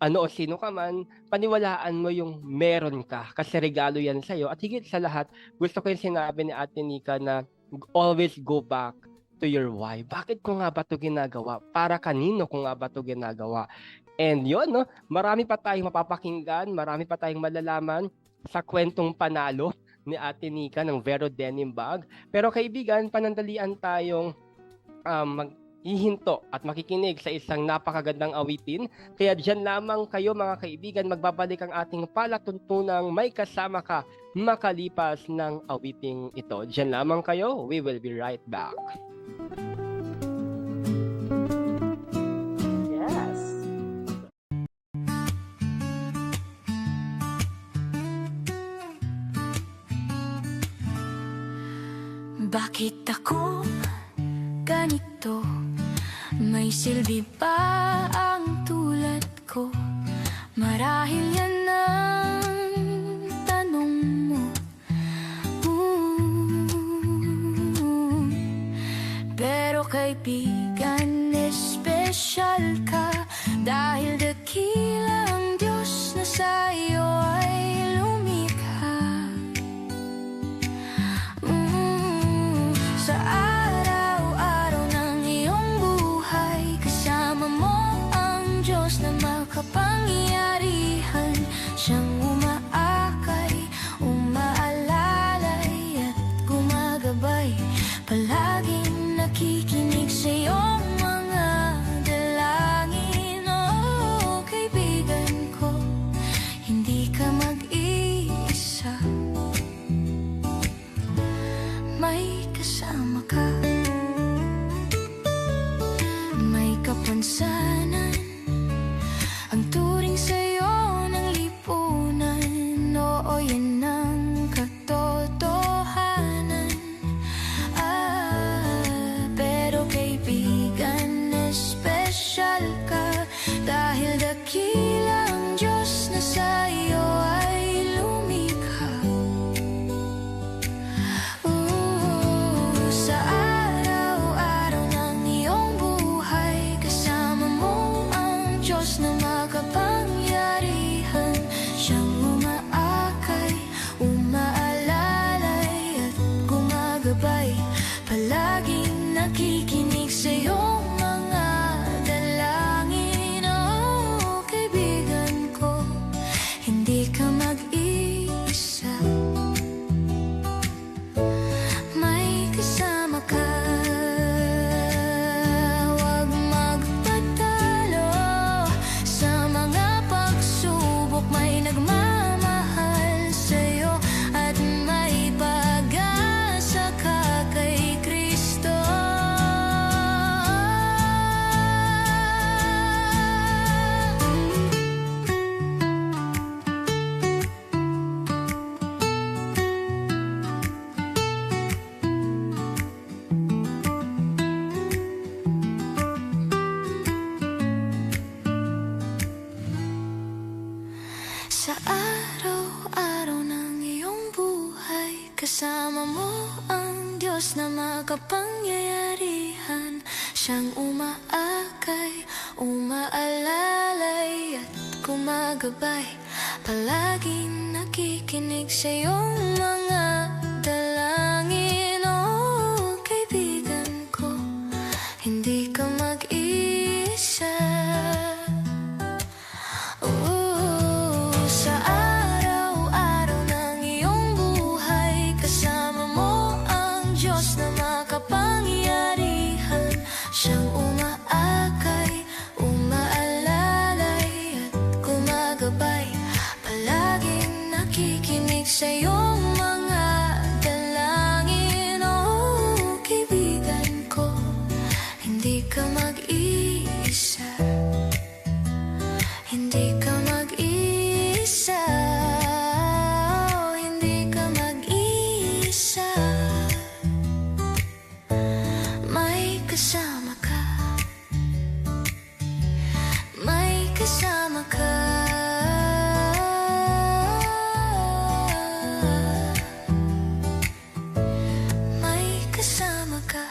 ano o sino ka man, paniwalaan mo yung meron ka kasi regalo yan sa'yo. At higit sa lahat, gusto ko yung sinabi ni Ate Nika na always go back to your why. Bakit ko nga ba ito ginagawa? Para kanino ko nga ba ito ginagawa? And yun, marami pa tayong mapapakinggan, marami pa tayong malalaman sa kwentong panalo ni Ate Nika ng Vero Denim Bag. Pero kaibigan, panandalian tayong maghihinto at makikinig sa isang napakagandang awitin. Kaya dyan lamang kayo mga kaibigan, magbabalik ang ating palatuntunang may kasama ka makalipas ng awiting ito. Dyan lamang kayo, we will be right back. Bakit ako ganito? May silbi ba ang tulad ko? Marahil yan ang tanong mo. Pero kaibigan, espesyal ka dahil dakila ang Diyos na sa'yo ay lumikha. Sa araw-araw ng iyong buhay, kasama mo ang Diyos na makapangyarihan. Siyang umaakay, umaalalay at gumagabay, palaging nakikinig sa iyong mga dalangin. Oh, kaibigan ko, hindi Siyang umaakay, umaalalay at gumagabay, palaging nakikinig sa iyong mga dalangin. Oh, kaibigan ko, hindi ka mag-isa. Sa araw-araw ng iyong buhay, kasama mo ang Diyos na makapangyarihan. Siyang umaakay, umaalalay at gumagabay, palaging nakikinig sa iyong mga dalangin. Oh, kaibigan ko, hindi ka mag-iisa. Hindi ka mag-iisa. Oh, hindi ka mag-iisa. May kasama ka. May kasama ka. May kasama ka.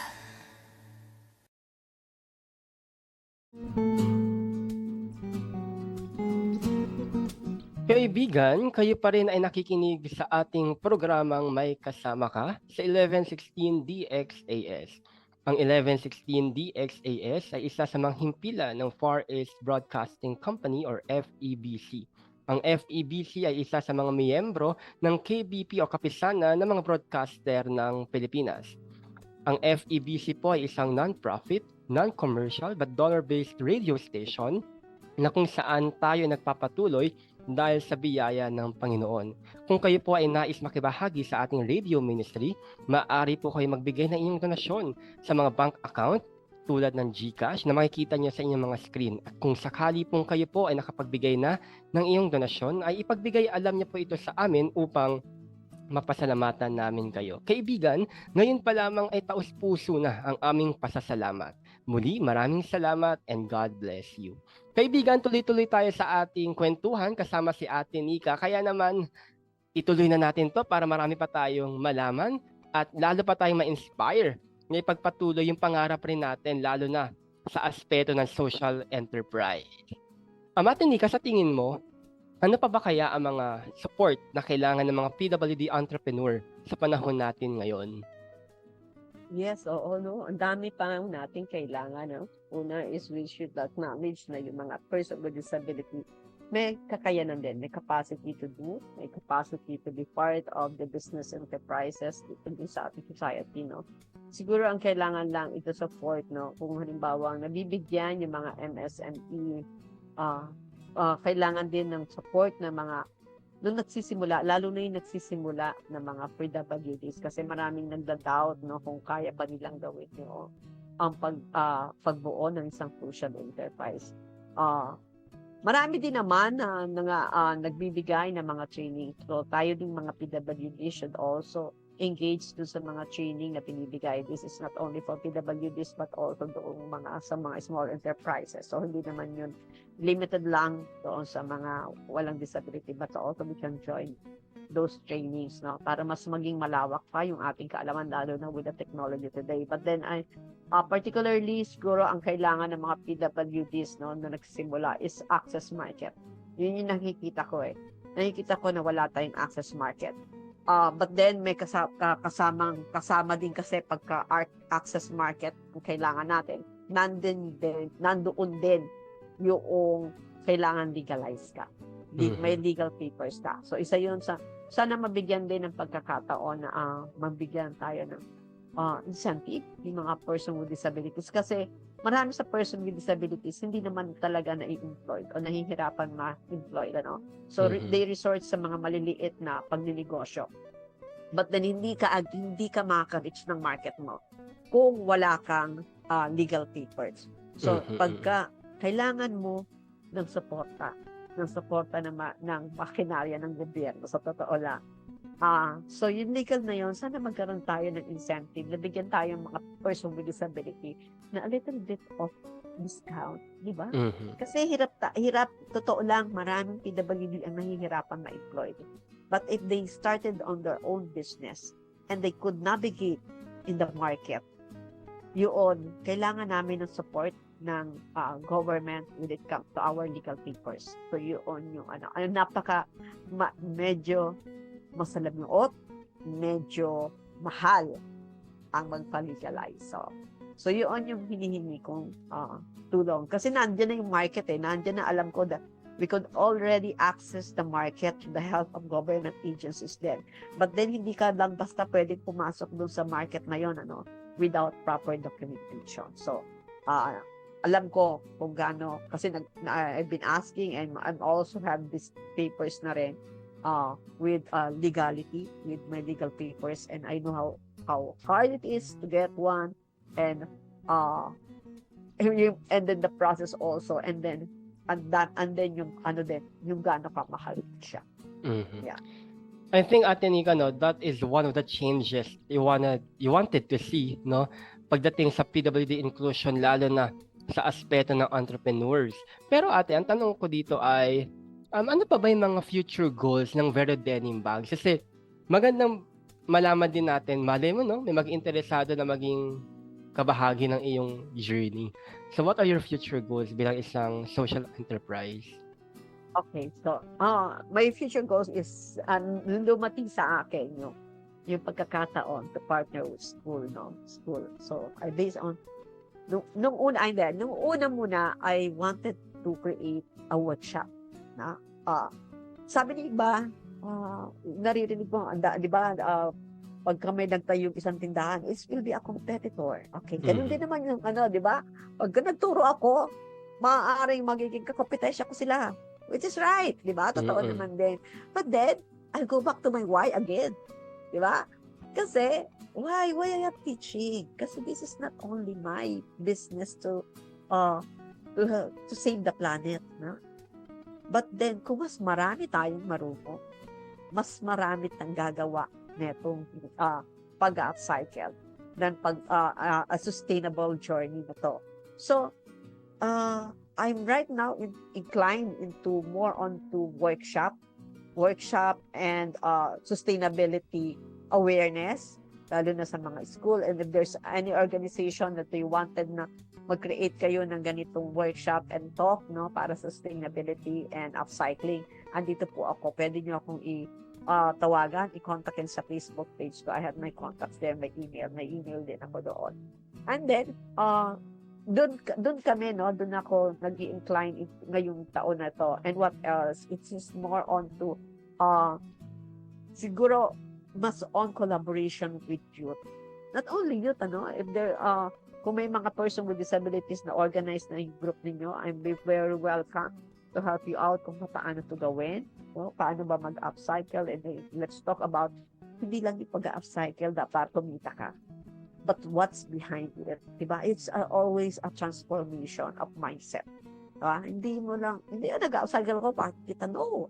Kaibigan, kayo pa rin ay nakikinig sa ating programang May Kasama Ka sa 1116 DXAS. Ang 1116 DXAS ay isa sa mga himpilan ng Far East Broadcasting Company or FEBC. Ang FEBC ay isa sa mga miyembro ng KBP o kapisanan ng mga broadcaster ng Pilipinas. Ang FEBC po ay isang non-profit, non-commercial but dollar-based radio station na kung saan tayo nagpapatuloy dahil sa biyaya ng Panginoon. Kung kayo po ay nais makibahagi sa ating radio ministry, maaari po kayo magbigay ng inyong donasyon sa mga bank account tulad ng GCash na makikita niyo sa inyong mga screen. At kung sakali pong kayo po ay nakapagbigay na ng iyong donasyon, ay ipagbigay alam niyo po ito sa amin upang mapasalamatan namin kayo. Kaibigan, ngayon pa lamang ay taos-puso na ang aming pasasalamat. Muli, maraming salamat and God bless you. Kaibigan, tuloy-tuloy tayo sa ating kwentuhan kasama si Ate Nika. Kaya naman, ituloy na natin to para marami pa tayong malaman at lalo pa tayong ma-inspire na ipagpatuloy yung pangarap rin natin, lalo na sa aspeto ng social enterprise. Ate Nika, sa tingin mo, ano pa ba kaya ang mga support na kailangan ng mga PWD entrepreneur sa panahon natin ngayon? Yes, oo, no. Ang dami pa natin kailangan, no. Una is we should acknowledge na yung mga person with disability may kakayanan din, may capacity to do, may capacity to be part of the business enterprises dito sa ating society, no. Siguro ang kailangan lang ito support, no. Kung halimbawa nabibigyan yung mga MSME, kailangan din ng support ng mga nung nagsisimula, lalo na yung nagsisimula ng mga PWDs kasi maraming nagda-doubt, no, kung kaya ba nilang gawin yung ang pagbuo ng isang social enterprise. Marami din naman na nagbibigay ng mga training. So tayo din mga PWD should also engage dun sa mga training na pinibigay. This is not only for PWDs but also doon sa mga small enterprises. So hindi naman yun limited lang doon sa mga walang disability but also we can join those trainings, no, para mas maging malawak pa yung ating kaalaman lalo na with the technology today. But then particularly siguro ang kailangan ng mga PWDs, no, na nagsisimula is access market. Yun yung nakikita ko Nakikita ko na wala tayong access market. But then may kasama din kasi pagka access market ang kailangan natin. Nandoon din yung kailangan legalize ka. May legal papers ka. So isa yun sana mabigyan din ng pagkakataon na mabigyan tayo ng incentive yung mga person with disabilities kasi marami sa person with disabilities hindi naman talaga na-employed o nahihirapan ma-employed, ano. So they resort sa mga maliliit na pagninegosyo. But then hindi ka makaka-reach ng market mo kung wala kang legal papers. So pagka kailangan mo ng suporta ng makinarya ng gobyerno sa totoo lang. So yung legal na yun, sana magkaroon tayo ng incentive na bigyan tayo mga person with disability na a little bit of discount, di ba? Kasi hirap, totoo lang, maraming PWD ang nahihirapan ma-employed. But if they started on their own business and they could navigate in the market, yun, kailangan namin ng support ng government when it comes to our legal papers. So yun yung medyo masalamuot, medyo mahal ang magpa-legalize. So yun yung hinihingi kong tulong. Kasi nandiyan na yung market nandiyan na, alam ko that we could already access the market with the help of government agencies then. But then hindi ka lang basta pwedeng pumasok dun sa market na yun, without proper documentation. So, alam ko kung gaano, kasi I've been asking and I also have these papers na rin with legality, with my legal papers, and I know how hard it is to get one, and then the process also, and then yung yung gaano kamahal siya. Mhm. Yeah. I think, Ate Nika, that is one of the changes you wanted to see, pagdating sa PWD inclusion, lalo na sa aspeto ng entrepreneurs. Pero ate, ang tanong ko dito ay, ano pa ba yung mga future goals ng Vero Denim Bags? Kasi magandang malaman din natin, malay mo, may mag-interesado na maging kabahagi ng iyong journey. So what are your future goals bilang isang social enterprise? Okay, so my future goals is lumating sa akin yung pagkakataon to partner with school. So I based on nung una muna, I wanted to create a workshop na sabi ni iba, naririnig mo, di ba, pagka may nagtayong isang tindahan, it will be a competitor. Okay, ganun din naman yung di ba? Pagka nagturo ako, maaaring magiging kakopetensya ko sila. Which is right, di ba? Totoo naman din. But then, I'll go back to my why again. Di ba? Kasi, why I am teaching? Kasi this is not only my business to save the planet. No? But then, kung mas marami tayong marunong, mas marami tayong gagawa netong pag-upcycle than a sustainable journey na to. So, I'm right now inclined into more onto workshop and sustainability awareness, lalo na sa mga school. And if there's any organization that you wanted na mag-create kayo ng ganitong workshop and talk para sa sustainability and upcycling, andito po ako. Pwede nyo akong tawagan, i-contactin sa Facebook page ko. I have my contacts there, my email din ako doon. And then, doon kami, doon ako nag-i-incline ngayong taon na to. And what else? It is more on to, siguro, mas on collaboration with youth. Not only youth, if there, kung may mga person with disabilities na organized na yung group ninyo, I'm very welcome to help you out kung paano to gawin, paano ba mag-upcycle, and let's talk about, hindi lang yung pag-upcycle, dapat kumita ka. But what's behind it, diba? It's always a transformation of mindset. Hindi nag-upcycle ko, bakit kita? No.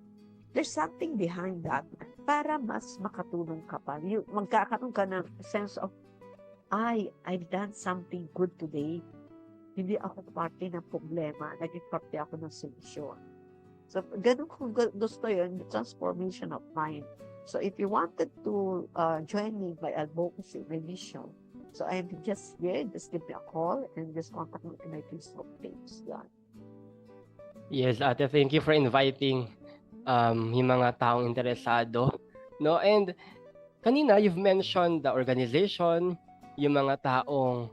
There's something behind that para mas makatulong ka pa. Magkakaroon ka ng sense of, I've done something good today. Hindi ako parte ng problema, naging parte ako ng solusyon. So, ganun kung gusto yun, the transformation of mind. So, if you wanted to join me by advocacy, my mission, so I'm just here, just give me a call and just contact me in my Facebook page. Yan. Yes, ate, thank you for inviting yung mga taong interesado. And kanina, you've mentioned the organization, yung mga taong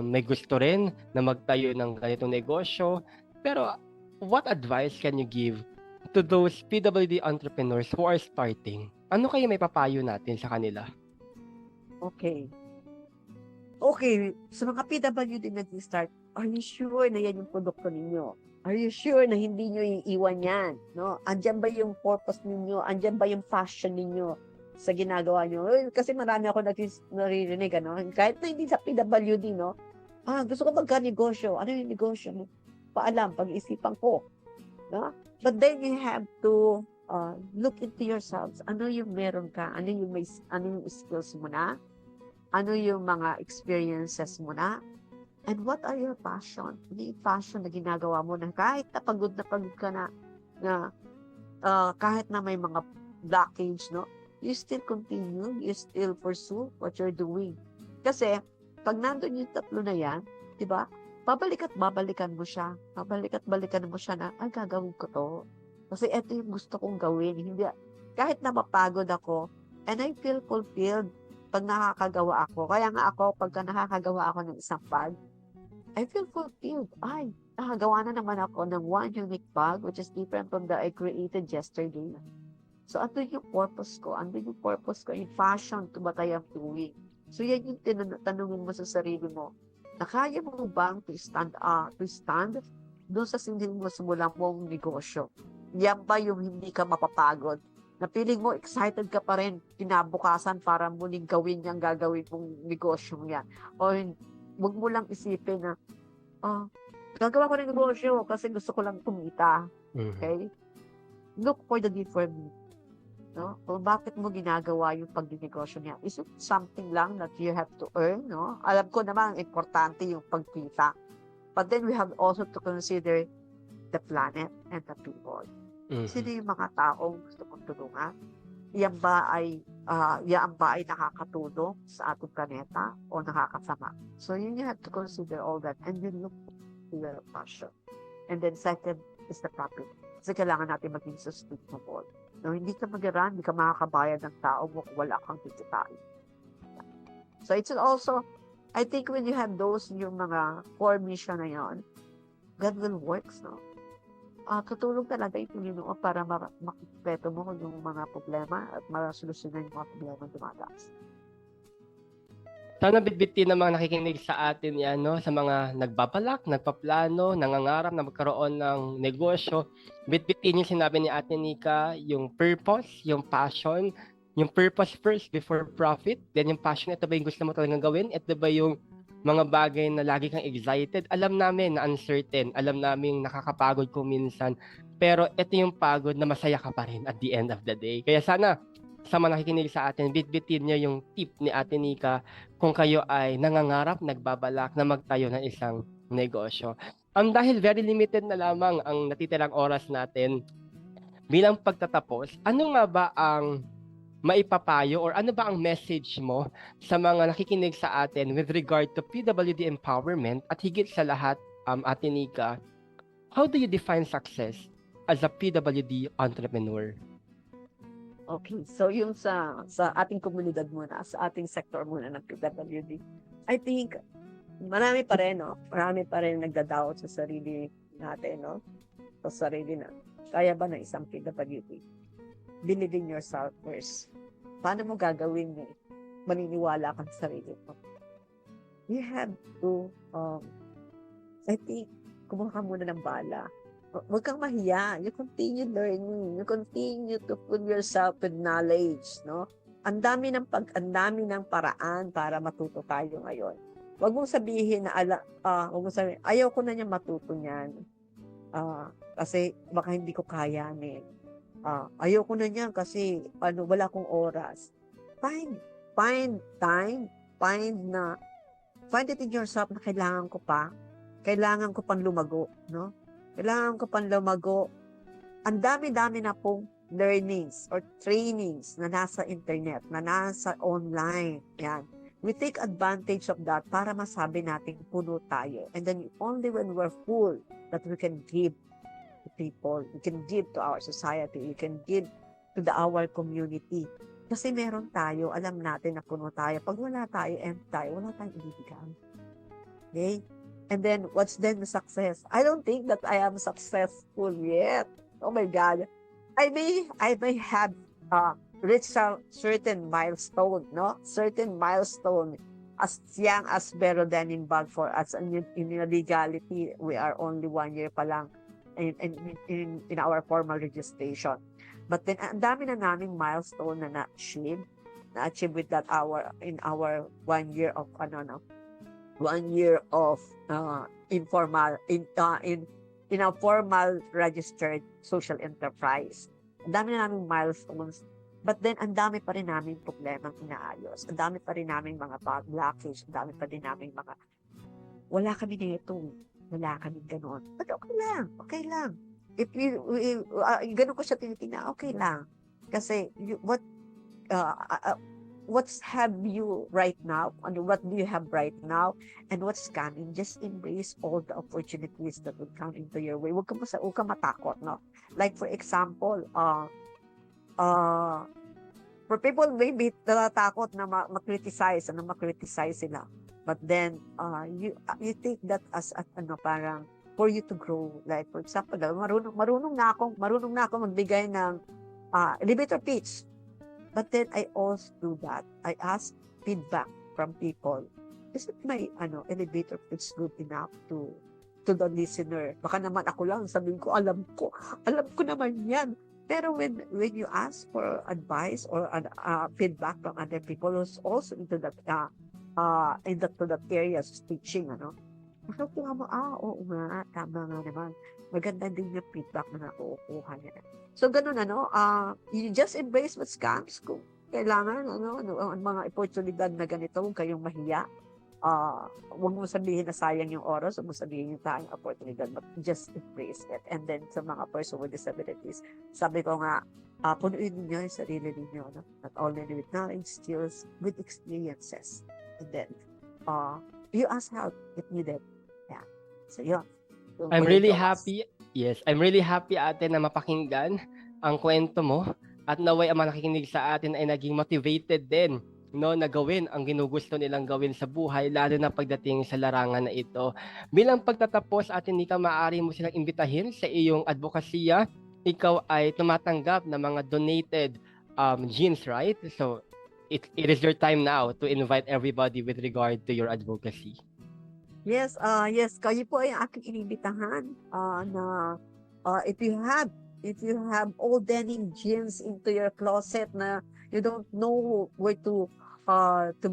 may gusto rin na magtayo ng ganitong negosyo. Pero what advice can you give to those PWD entrepreneurs who are starting? Ano kayo may papayo natin sa kanila? Okay, sa mga PWD nag-start, are you sure na yan yung produkto ninyo? Are you sure na hindi nyo iiwan yan? Andyan ba yung purpose ninyo? Andyan ba yung passion ninyo sa ginagawa nyo? Kasi marami ako naririnig, kahit na hindi sa PWD, gusto ko magka-negosyo. Ano yung negosyo? Paalam, pag-isipan ko. But then you have to look into yourselves. Ano yung meron ka? Ano yung skills mo na? Ano yung mga experiences mo na? And what are your passion? Ano yung passion na ginagawa mo na kahit na pagod ka na kahit na may mga blockage, you still continue, you still pursue what you're doing. Kasi pag nandun yung tatlo na yan, di ba? Babalik at babalikan mo siya. Babalik at balikan mo siya na, ay, gagawin ko to. Kasi ito yung gusto kong gawin. Hindi, kahit na mapagod ako, and I feel fulfilled pag nakakagawa ako. Kaya nga ako, pagka nakakagawa ako ng isang bag, I feel fulfilled. Ay, nakagawa na naman ako ng one unique bag, which is different from the I created yesterday. So, andun yung purpose ko. Andun yung purpose ko, yung passion to what I am doing. So, yan yung tanungin mo sa sarili mo. Na kaya mo bang to stand doon sa simulan mong negosyo? Yan ba yung hindi ka mapapagod? Na feeling mo excited ka pa rin kinabukasan para muling gawin yung gagawin mong negosyo yan? O wag mo lang isipin na, gagawa ko ng negosyo kasi gusto ko lang kumita. Okay? Look for the need for me. No? Kung bakit mo ginagawa yung pagdinegosyo niya? Is it something lang that you have to earn? No? Alam ko naman, importante yung pagkita. But then we have also to consider the planet and the people. Sino yung mga taong gusto mong tulungan? Yan ba ay nakakatulong sa ating planeta o nakakasama? So you have to consider all that and then look to your passion. And then second is the profit. Kasi kailangan natin maging sustainable. No, hindi ka mag-run, hindi ka makakabayad ng tao mo kung wala kang kikitain. So it's also, I think when you have those, yung mga core mission na yun, God will work, no? Tutulong talaga yung Panginoon para makikweto mo yung mga problema at masolusyonan yung mga problema dumadaas. Sana bitbitin ng mga nakikinig sa atin yan, no? Sa mga nagbabalak, nagpaplano, nangangarap na magkaroon ng negosyo. Bitbitin yung sinabi ni Ate Nika, yung purpose, yung passion, yung purpose first before profit. Then yung passion, ito ba yung gusto mo talagang gawin? Ito ba yung mga bagay na lagi kang excited? Alam namin na uncertain, alam namin nakakapagod kung minsan. Pero ito yung pagod na masaya ka pa rin at the end of the day. Kaya sana, sa mga nakikinig sa atin, bitbitin niyo yung tip ni Ate Nika kung kayo ay nangangarap, nagbabalak na magtayo ng isang negosyo. Dahil very limited na lamang ang natitirang oras natin, bilang pagtatapos, ano nga ba ang maipapayo or ano ba ang message mo sa mga nakikinig sa atin with regard to PWD empowerment at higit sa lahat, Ate Nika, how do you define success as a PWD entrepreneur? Okay, so yung sa ating komunidad muna, sa ating sector muna ng PWD, I think marami pa rin, no? Marami pa rin nagda-doubt sa sarili natin, no? Sa sarili na, kaya ba ng isang PWD? Believe in yourself first. Paano mo gagawin maniniwala ka sa sarili mo? You have to, I think, kumuha ka muna ng bala. Huwag kang mahiya. You continue learning. You continue to put yourself with knowledge, no? Ang dami ng paraan para matuto tayo ngayon. Huwag mong sabihin na ayaw ko na niya matuto niyan. Kasi baka hindi ko kayanin. Ayaw ko na niyan kasi wala akong oras. Find time, find it in yourself na kailangan ko pang lumago, no? Kailangan ko pang lumago. Ang dami-dami na pong learnings or trainings na nasa internet, na nasa online. Yan. We take advantage of that para masabi natin puno tayo. And then only when we're full that we can give to people, we can give to our society, we can give to our community. Kasi meron tayo, alam natin na puno tayo. Pag wala tayo, empty tayo, wala tayong ibibigay. Okay? And then, what's then the success? I don't think that I am successful yet. Oh my God. I may have reached a certain milestone, no? Certain milestone. As young as Vero Denenbach for us. In legality, we are only 1 year pa lang in our formal registration. But then, ang dami na naming milestone na na-achieve with that in our 1 year of 1 year of informal in a formal registered social enterprise. Ang dami na naming milestones, but then ang dami pa rin naming problemang inaayos. Ang dami pa rin naming mga blockage, ang dami pa rin naming mga wala kami nito, wala kami ganoon. But okay lang. If ganun ko siya tinitingnan, okay lang. Kasi what's have you right now, and what do you have right now, and what's coming. Just embrace all the opportunities that will come into your way. Huwag ka matakot, no? Like for example, for people maybe natatakot na ma-criticize, sila. But then you take that as parang for you to grow. Like for example, marunong na akong magbigay ng elevator pitch. But then I also do that. I ask feedback from people. Is it my elevator pitch good enough to the listener? Baka naman ako lang sabihin ko, alam ko naman yan. Pero when you ask for advice or feedback from other people who's also into that to that area of teaching, makukuha mo, oo nga, tama nga naman. Maganda din yung feedback na nakukuha niya. So, ganun, you just embrace what comes. Kung kailangan, ang mga oportunidad na ganito, huwag kayong mahiya. Huwag mo sabihin na sayang yung oras, huwag mo sabihin yung tayong oportunidad, but just embrace it. And then, sa mga person with disabilities, sabi ko nga, punuin ninyo yung sarili ninyo, not only with knowledge, skills, with experiences. And then, you ask help if needed. Yeah. So, yun. I'm really happy. Yes, I'm really happy ate na mapakinggan ang kwento mo at naway ang mga nakikinig sa atin ay naging motivated din na gawin ang ginugusto nilang gawin sa buhay, lalo na pagdating sa larangan na ito. Bilang pagtatapos, Ate Nika, maaari mo silang imbitahin sa iyong advokasya. Ikaw ay tumatanggap ng mga donated jeans, right? So it is your time now to invite everybody with regard to your advocacy. Yes, kayo po ay aking inibitahan na if you have old denim jeans into your closet na you don't know where to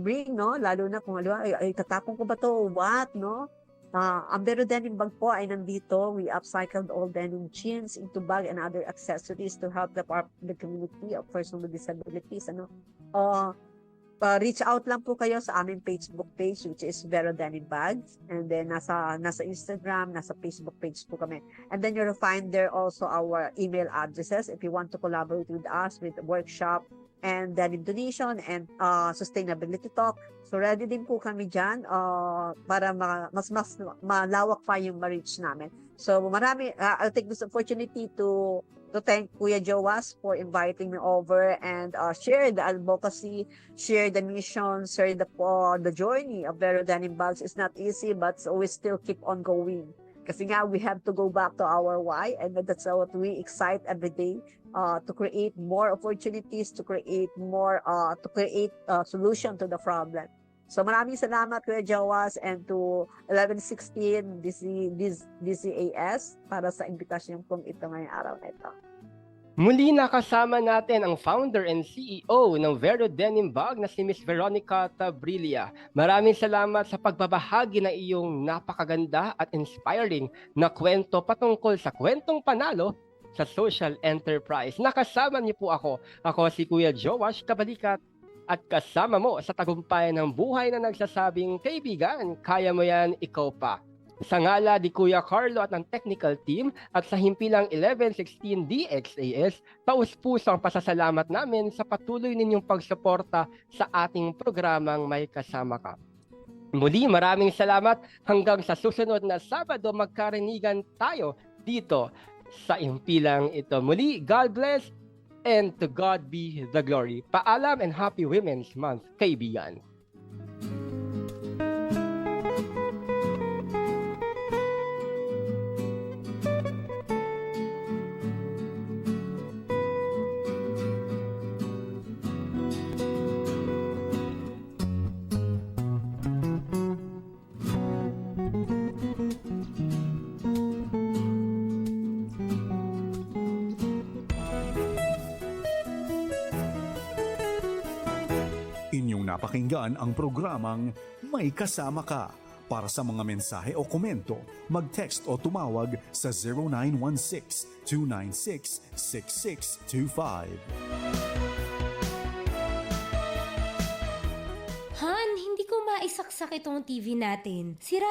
bring, no? Lalo na kung ay tatapon ko ba to, what, no? Ang Vero Denim Bag po ay nandito. We upcycled old denim jeans into bag and other accessories to help the community of persons with disabilities. Reach out lang po kayo sa aming Facebook page, which is Vero Denim Bags. And then nasa Instagram, nasa Facebook page po kami. And then you'll find there also our email addresses if you want to collaborate with us with workshop and denim donation and sustainability talk. So ready din po kami dyan para mas malawak pa yung ma-reach namin. So I'll take this opportunity to thank Kuya Joas for inviting me over and share the advocacy, share the mission, share the journey of Vero Denim Bags. It's not easy, but we still keep on going. Kasi nga, we have to go back to our why, and that's what we excite every day to create more opportunities, to create solution to the problem. So maraming salamat Kuya Joas and to 1116 DCAS para sa imbitasyon kong ito ngayong araw na ito. Muli nakasama natin ang founder and CEO ng Vero Denim Bag na si Miss Veronica Tabrilla. Maraming salamat sa pagbabahagi ng iyong napakaganda at inspiring na kwento patungkol sa kwentong panalo sa social enterprise. Nakasama niyo po ako. Ako si Kuya Joash Kabalikat at kasama mo sa tagumpay ng buhay na nagsasabing, kaibigan, kaya mo yan, ikaw pa. Sa ngala ni Kuya Carlo at ng technical team at sa himpilang 1116 DXAS, taus-pusong pasasalamat namin sa patuloy ninyong pagsuporta sa ating programang May Kasama Ka. Muli, maraming salamat. Hanggang sa susunod na Sabado, magkarinigan tayo dito sa himpilang ito. Muli, God bless and to God be the glory. Paalam and Happy Women's Month, kaibigan. Inyong napakinggan ang programang May Kasama Ka. Para sa mga mensahe o komento, mag-text o tumawag sa 0916-296-6625. Han, hindi ko maisaksak itong TV natin. Sira